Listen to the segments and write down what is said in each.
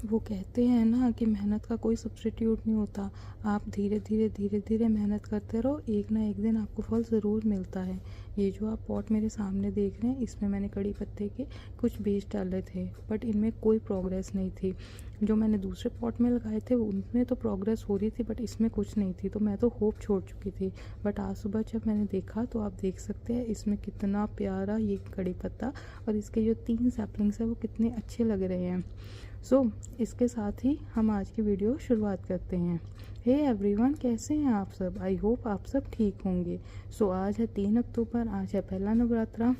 वो कहते हैं ना कि मेहनत का कोई सब्स्टिट्यूट नहीं होता। आप धीरे धीरे धीरे धीरे मेहनत करते रहो, एक ना एक दिन आपको फल ज़रूर मिलता है। ये जो आप पॉट मेरे सामने देख रहे हैं, इसमें मैंने कड़ी पत्ते के कुछ बीज डाले थे, बट इनमें कोई प्रोग्रेस नहीं थी। जो मैंने दूसरे पॉट में लगाए थे उनमें तो प्रोग्रेस हो रही थी, बट इसमें कुछ नहीं थी। तो मैं तो होप छोड़ चुकी थी। बट आज सुबह जब मैंने देखा तो आप देख सकते हैं इसमें कितना प्यारा ये कड़ी पत्ता और इसके जो 3 सैपलिंग्स हैं वो कितने अच्छे लग रहे हैं। इसके साथ ही हम आज की वीडियो शुरुआत करते हैं। हे एवरीवन, कैसे हैं आप सब? आई होप आप सब ठीक होंगे। आज है 3 अक्टूबर, आज है पहला नवरात्रा।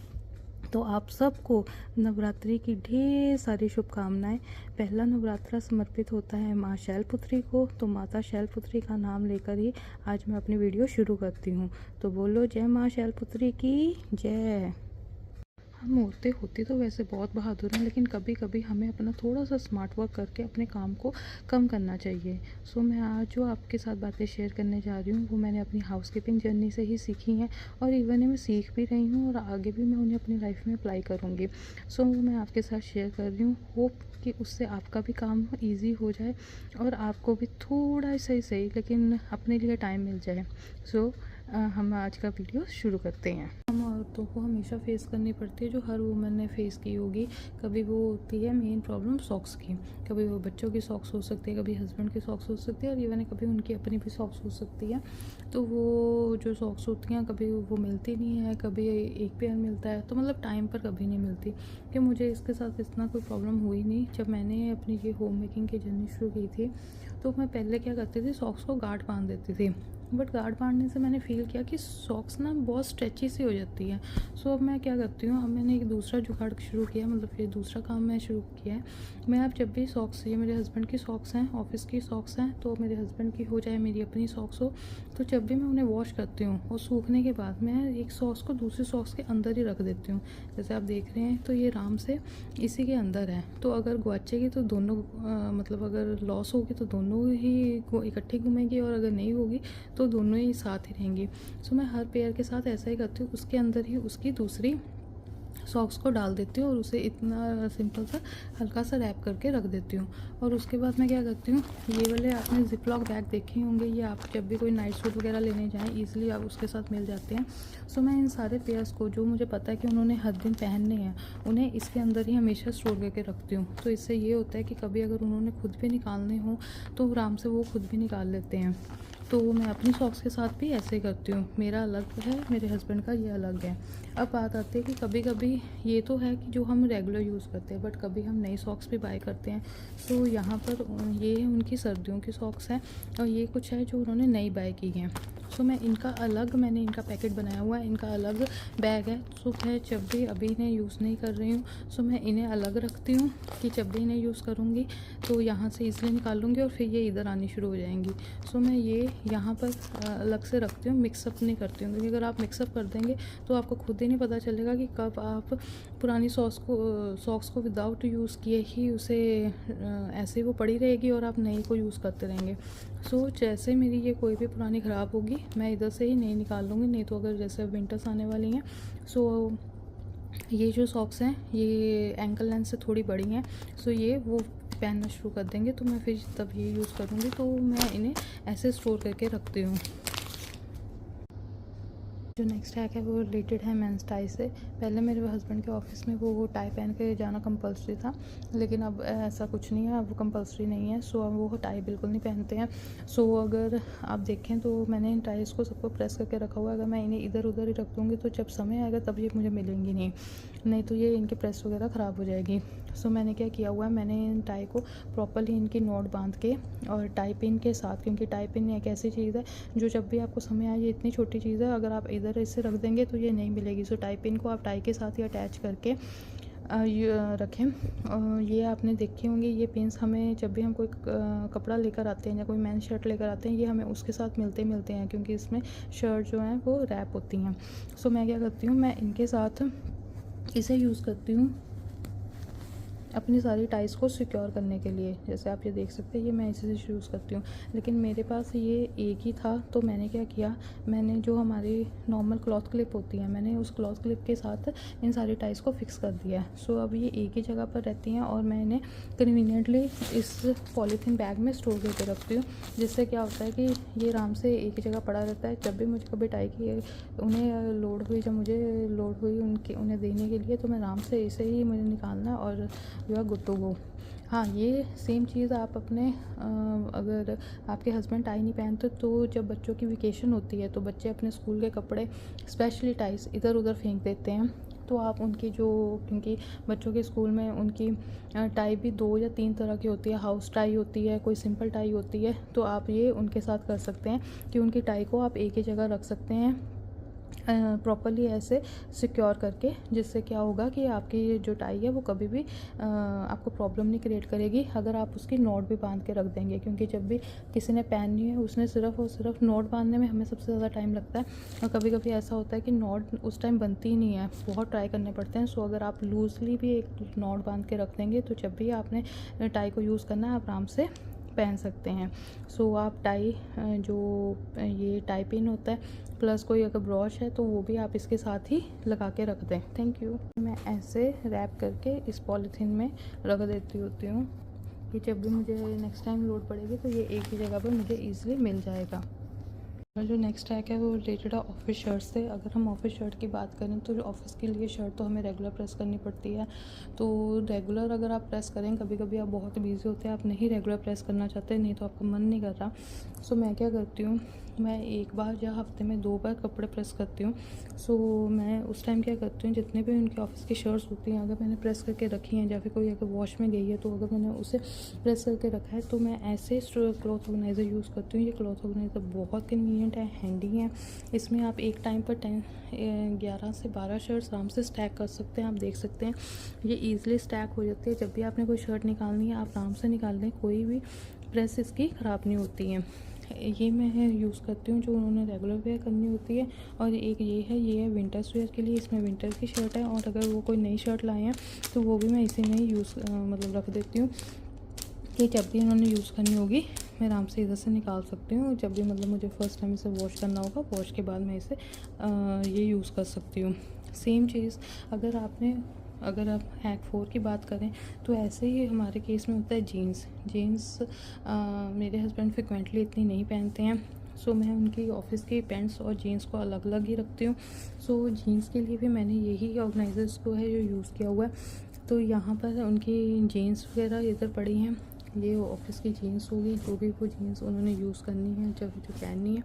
तो आप सबको नवरात्रि की ढेर सारी शुभकामनाएं। पहला नवरात्रा समर्पित होता है माँ शैलपुत्री को, तो माता शैलपुत्री का नाम लेकर ही आज मैं अपनी वीडियो शुरू करती हूँ। तो बोलो जय माँ शैलपुत्री की जय। हम औरतें होती तो वैसे बहुत बहादुर हैं, लेकिन कभी कभी हमें अपना थोड़ा सा स्मार्ट वर्क करके अपने काम को कम करना चाहिए। मैं आज जो आपके साथ बातें शेयर करने जा रही हूँ वो मैंने अपनी हाउसकीपिंग जर्नी से ही सीखी हैं, और इवन मैं सीख भी रही हूँ और आगे भी मैं उन्हें अपनी लाइफ में अप्लाई करूँगी। वो मैं आपके साथ शेयर कर रही हूँ। होप कि उससे आपका भी काम ईजी हो जाए और आपको भी थोड़ा सही लेकिन अपने लिए टाइम मिल जाए। हम आज का वीडियो शुरू करते हैं। हम औरतों को हमेशा फेस करनी पड़ती है जो हर वुमन ने फेस की होगी। कभी वो होती है मेन प्रॉब्लम सॉक्स की, कभी वो बच्चों की सॉक्स हो सकती है, कभी हस्बैंड की सॉक्स हो सकती है, और इवन कभी उनकी अपनी भी सॉक्स हो सकती है। तो वो जो सॉक्स होती हैं कभी वो मिलती नहीं है, कभी एक पेयर मिलता है, तो मतलब टाइम पर कभी नहीं मिलती। कि मुझे इसके साथ इतना कोई प्रॉब्लम हुई नहीं। जब मैंने अपनी ये होम मेकिंग की जर्नी शुरू की थी तो मैं पहले क्या करती थी, सॉक्स को गार्ड बांध देती थी। बट गार्ड बांधने से मैंने फ़ील किया कि सॉक्स ना बहुत स्ट्रेची सी हो जाती है। अब मैं क्या करती हूँ, अब मैंने एक दूसरा जुगाड़ शुरू किया, मतलब ये दूसरा काम मैं शुरू किया है। मैं अब जब भी सॉक्स, ये मेरे हस्बैंड की सॉक्स हैं, ऑफिस की सॉक्स हैं, तो मेरे हस्बैंड की हो चाहे मेरी अपनी सॉक्स हो, तो जब भी मैं उन्हें वॉश करती हूँ और सूखने के बाद मैं एक सॉक्स को दूसरी सॉक्स के अंदर ही रख देती हूँ। जैसे आप देख रहे हैं तो ये आराम से इसी के अंदर है। तो अगर गुआचेगी तो दोनों मतलब अगर लॉस होगी तो दोनों ही इकट्ठी घूमेगी, और अगर नहीं होगी तो दोनों ही साथ ही रहेंगी। मैं हर पेयर के साथ ऐसा ही करती हूँ, उसके अंदर ही उसकी दूसरी सॉक्स को डाल देती हूँ और उसे इतना सिंपल सा हल्का सा रैप करके रख देती हूँ। और उसके बाद मैं क्या करती हूँ, ये वाले आपने जिपलॉक बैग देखे होंगे, ये आप जब भी कोई नाइट सूट वगैरह लेने जाएं ईजिली आप उसके साथ मिल जाते हैं। मैं इन सारे पेयर्स को जो मुझे पता है कि उन्होंने हर दिन पहनने हैं, उन्हें इसके अंदर ही हमेशा स्टोर करके रखती हूँ। तो इससे ये होता है कि कभी अगर उन्होंने खुद भी निकालने हो तो आराम से वो खुद भी निकाल लेते हैं। तो मैं अपनी सॉक्स के साथ भी ऐसे ही करती हूँ। मेरा अलग है, मेरे हस्बैंड का ये अलग है। अब बात आती है कि कभी कभी ये तो है कि जो हम रेगुलर यूज़ करते हैं, बट कभी हम नई सॉक्स भी बाय करते हैं। यहाँ पर ये उनकी सर्दियों की सॉक्स हैं और ये कुछ है जो उन्होंने नई बाय की हैं। मैं इनका अलग, मैंने इनका पैकेट बनाया हुआ है, इनका अलग बैग है। मैं जब भी अभी इन्हें यूज़ नहीं कर रही हूँ मैं इन्हें अलग रखती हूँ कि जब भी इन्हें यूज़ करूँगी तो यहाँ से इसलिए निकाल लूँगी और फिर ये इधर आनी शुरू हो जाएंगी। मैं ये यहाँ पर अलग से रखती हूँ, मिक्सअप नहीं करती हूँ, क्योंकि अगर आप मिक्सअप कर देंगे तो आपको खुद ही नहीं पता चलेगा कि कब आप पुरानी सॉक्स को विदाउट यूज़ किए ही उसे ऐसे ही वो पड़ी रहेगी और आप नई को यूज़ करते रहेंगे। जैसे मेरी ये कोई भी पुरानी ख़राब होगी मैं इधर से ही नई निकाल लूँगी। नहीं तो अगर जैसे विंटर्स आने वाली हैं ये जो सॉक्स हैं ये एंकल लेंथ से थोड़ी बड़ी हैं, ये वो पहनना शुरू कर देंगे, तो मैं फिर तब ये यूज़ करूँगी। तो मैं इन्हें ऐसे स्टोर करके रखती हूँ। जो नेक्स्ट हैक है वो रिलेटेड है मेंस टाई से। पहले मेरे हस्बैंड के ऑफिस में वो टाई पहन के जाना कंपलसरी था, लेकिन अब ऐसा कुछ नहीं है, अब वो कंपलसरी नहीं है। अब वो टाई बिल्कुल नहीं पहनते हैं। अगर आप देखें तो मैंने इन टाइज को सबको प्रेस करके रखा हुआ है। अगर मैं इन्हें इधर उधर ही रख दूँगी तो जब समय आएगा तब ये मुझे मिलेंगी नहीं तो ये इनकी प्रेस वगैरह ख़राब हो जाएगी। मैंने क्या किया हुआ है, मैंने इन टाई को प्रॉपरली इनकी नोट बांध के और टाई पिन के साथ, क्योंकि टाई पिन एक ऐसी चीज़ है जो जब भी आपको समय आए, ये इतनी छोटी चीज़ है, अगर आप इधर इसे रख देंगे तो ये नहीं मिलेगी। टाई पिन को आप टाई के साथ ही अटैच करके रखें। ये आपने देखी होंगी, ये पिन्स हमें जब भी हम कोई कपड़ा लेकर आते हैं या कोई मेन शर्ट लेकर आते हैं, ये हमें उसके साथ मिलते हैं, क्योंकि इसमें शर्ट जो हैं वो रैप होती हैं। मैं क्या करती हूँ, मैं इनके साथ इसे यूज़ करती हूँ अपनी सारी टाइस को सिक्योर करने के लिए। जैसे आप ये देख सकते हैं, ये मैं इसी से यूज़ करती हूँ, लेकिन मेरे पास ये एक ही था, तो मैंने क्या किया, मैंने जो हमारी नॉर्मल क्लॉथ क्लिप होती है, मैंने उस क्लॉथ क्लिप के साथ इन सारी टाइस को फिक्स कर दिया है। सो अब ये एक ही जगह पर रहती हैं और मैं इन्हें कन्वीनियंटली इस पॉलीथीन बैग में स्टोर करके रखती हूँ, जिससे क्या होता है कि ये आराम से एक ही जगह पड़ा रहता है। जब भी मुझे कभी टाई की उन्हें लोड हुई, जब मुझे लोड हुई उन्हें देने के लिए, तो मैं आराम से इसे ही मुझे निकालना है और you are good to go. हाँ, ये सेम चीज़ आप अपने अगर आपके हस्बैंड टाई नहीं पहनते, तो जब बच्चों की वेकेशन होती है तो बच्चे अपने स्कूल के कपड़े स्पेशली टाइस इधर उधर फेंक देते हैं, तो आप उनकी जो, क्योंकि बच्चों के स्कूल में उनकी टाई भी 2 या 3 तरह की होती है, हाउस टाई होती है, कोई सिंपल टाई होती है, तो आप ये उनके साथ कर सकते हैं कि उनकी टाई को आप एक ही जगह रख सकते हैं प्रॉपरली ऐसे सिक्योर करके, जिससे क्या होगा कि आपकी जो टाई है वो कभी भी आपको प्रॉब्लम नहीं क्रिएट करेगी अगर आप उसकी नॉट भी बांध के रख देंगे। क्योंकि जब भी किसी ने पहननी है, उसने सिर्फ और सिर्फ नॉट बांधने में हमें सबसे ज़्यादा टाइम लगता है, और कभी कभी ऐसा होता है कि नॉट उस टाइम बनती ही नहीं है, बहुत ट्राई करने पड़ते हैं। सो अगर आप लूजली भी एक नॉट बांध के रख देंगे, तो जब भी आपने टाई को यूज़ करना है, आप आराम से पहन सकते हैं। सो आप टाई जो ये टाई पिन होता है प्लस कोई अगर ब्रॉश है, तो वो भी आप इसके साथ ही लगा के रख दें। Thank you. मैं ऐसे रैप करके इस पॉलीथीन में रख देती होती हूँ कि जब भी मुझे नेक्स्ट टाइम लोड पड़ेगी तो ये एक ही जगह पर मुझे ईज़िली मिल जाएगा। जो नेक्स्ट टैग है वो रिलेटेड है ऑफिस शर्ट से। अगर हम ऑफिस शर्ट की बात करें, तो ऑफिस के लिए शर्ट तो हमें रेगुलर प्रेस करनी पड़ती है। तो रेगुलर अगर आप प्रेस करें, कभी कभी आप बहुत बिजी होते हैं, आप नहीं रेगुलर प्रेस करना चाहते, नहीं तो आपका मन नहीं कर रहा, सो मैं क्या करती हूँ, मैं एक बार या हफ्ते में 2 बार कपड़े प्रेस करती हूँ। सो मैं उस टाइम क्या करती हूँ, जितने भी उनके ऑफिस की शर्ट्स होती हैं, अगर मैंने प्रेस करके रखी हैं या फिर कोई अगर वॉश में गई है, तो अगर मैंने उसे प्रेस करके रखा है, तो मैं ऐसे क्लॉथ ऑर्गेनाइज़र यूज़ करती हूँ। ये क्लॉथ ऑर्गेनाइज़र बहुत कन्वीनियंट है, हैंडी है। इसमें आप एक टाइम पर 11 से 12 शर्ट्स आराम से स्टैक कर सकते हैं। आप देख सकते हैं ये ईज़िली स्टैक हो जाती है। जब भी आपने कोई शर्ट निकालनी है, आप आराम से निकाल लें, कोई भी प्रेस इसकी ख़राब नहीं होती है। ये मैं यूज़ करती हूँ जो उन्होंने रेगुलर वेयर करनी होती है। और एक ये है विंटर्स वेयर के लिए, इसमें विंटर की शर्ट है, और अगर वो कोई नई शर्ट लाए हैं तो वो भी मैं इसी में ही मतलब रख देती हूँ कि जब भी उन्होंने यूज़ करनी होगी, मैं आराम से इधर से निकाल सकती हूँ। जब भी मतलब मुझे फ़र्स्ट टाइम इसे वॉश करना होगा, वॉश के बाद मैं इसे ये यूज़ कर सकती हूँ। सेम चीज़ अगर आप हैक 4 की बात करें, तो ऐसे ही हमारे केस में होता है जीन्स। मेरे हस्बैंड फ्रिक्वेंटली इतनी नहीं पहनते हैं, सो मैं उनकी ऑफिस की पैंट्स और जीन्स को अलग अलग ही रखती हूँ। सो जीन्स के लिए भी मैंने यही ऑर्गेनाइजर्स को है जो यूज़ किया हुआ है। तो यहाँ पर उनकी जीन्स वगैरह इधर पड़ी हैं, ये ऑफिस की जीन्स होगी, जो भी वो जीन्स उन्होंने यूज़ करनी है, जब जो पहननी है,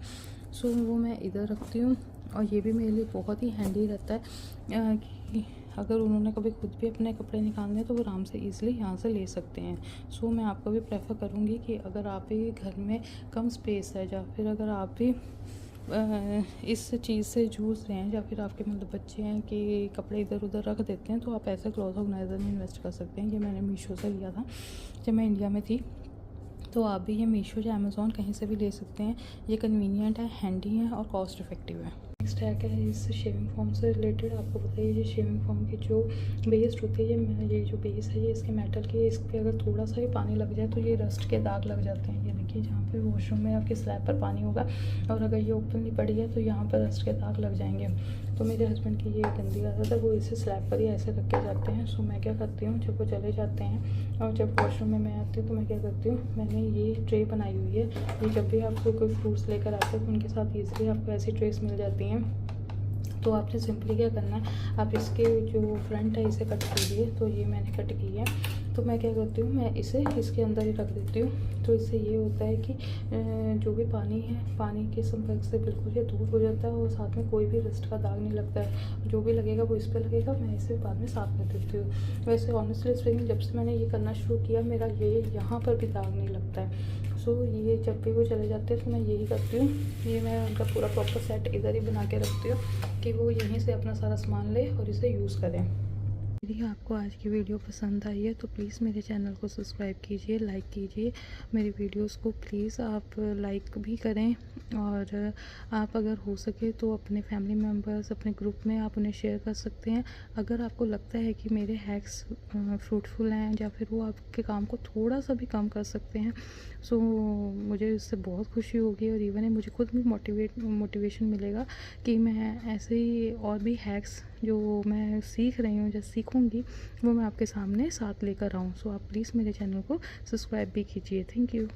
सो वो मैं इधर रखती हूँ। और ये भी मेरे लिए बहुत ही हैंडी रहता है कि अगर उन्होंने कभी खुद भी अपने कपड़े निकालने हैं, तो वो आराम से ईज़िली यहाँ से ले सकते हैं। सो मैं आपको भी प्रेफर करूँगी कि अगर आप भी घर में कम स्पेस है, या फिर अगर आप भी इस चीज़ से जूझ रहे हैं, या फिर आपके मतलब बच्चे हैं कि कपड़े इधर उधर रख देते हैं, तो आप ऐसे क्लॉथ ऑर्गेनाइज़र में इन्वेस्ट कर सकते हैं। ये मैंने मीशो से लिया था जब मैं इंडिया में थी। तो आप भी ये मीशो या अमेज़ॉन कहीं से भी ले सकते हैं। ये कन्वीनियंट है, हैंडी है और कॉस्ट इफ़ेक्टिव है। नेक्स्ट टैग है इस शेविंग फोम से रिलेटेड। आपको पता है ये शेविंग फोम की जो बेस होती है, ये जो बेस है ये इसके मेटल की है। इस पर अगर थोड़ा सा भी पानी लग जाए तो ये रस्ट के दाग लग जाते हैं। ये देखिए, जहाँ पे वॉशरूम में आपके स्लैब पर पानी होगा और अगर ये ओपनली पड़ी है तो यहाँ पर रस्ट के दाग लग जाएंगे। तो मेरे हस्बैंड की ये गंदी आदत है, वो इसे स्लैब पर ही ऐसे रख के जाते हैं। सो मैं क्या करती हूँ, जब वो चले जाते हैं और जब वॉशरूम में मैं आती हूँ, तो मैं क्या करती हूँ, मैंने ये ट्रे बनाई हुई है। ये जब भी आपको कोई फ्रूट्स लेकर आते हैं तो उनके साथ ईजिली आपको ऐसी ट्रेस मिल जाती हैं। तो आपने सिंपली क्या करना है, आप इसके जो फ्रंट है इसे कट कीजिए। तो ये मैंने कट की है। तो मैं क्या करती हूँ, मैं इसे इसके अंदर ही रख देती हूँ। तो इससे ये होता है कि जो भी पानी है, पानी के संपर्क से बिल्कुल ये दूर हो जाता है और साथ में कोई भी रस्ट का दाग नहीं लगता है। जो भी लगेगा वो इस पर लगेगा, मैं इसे बाद में साफ कर देती हूँ। वैसे ऑनेस्टली स्पीकिंग, जब से मैंने ये करना शुरू किया, मेरा ये यहाँ पर भी दाग नहीं लगता है। सो ये जब भी वो चले जाते हैं तो मैं यही करती हूँ, ये मैं उनका पूरा प्रॉपर सेट इधर ही बना के रखती हूँ कि वो यहीं से अपना सारा सामान ले और इसे यूज़ करें। यदि आपको आज की वीडियो पसंद आई है तो प्लीज़ मेरे चैनल को सब्सक्राइब कीजिए, लाइक कीजिए। मेरी वीडियोस को प्लीज़ आप लाइक भी करें, और आप अगर हो सके तो अपने फैमिली मेम्बर्स, अपने ग्रुप में आप उन्हें शेयर कर सकते हैं। अगर आपको लगता है कि मेरे हैक्स फ्रूटफुल हैं या फिर वो आपके काम को थोड़ा सा भी कम कर सकते हैं, सो मुझे इससे बहुत खुशी होगी, और इवन है मुझे खुद भी मोटिवेशन मिलेगा कि मैं ऐसे ही और भी हैक्स जो मैं सीख रही हूँ, जैसे सीखूँगी, वो मैं आपके सामने साथ लेकर आऊँ। सो आप प्लीज़ मेरे चैनल को सब्सक्राइब भी कीजिए। Thank you.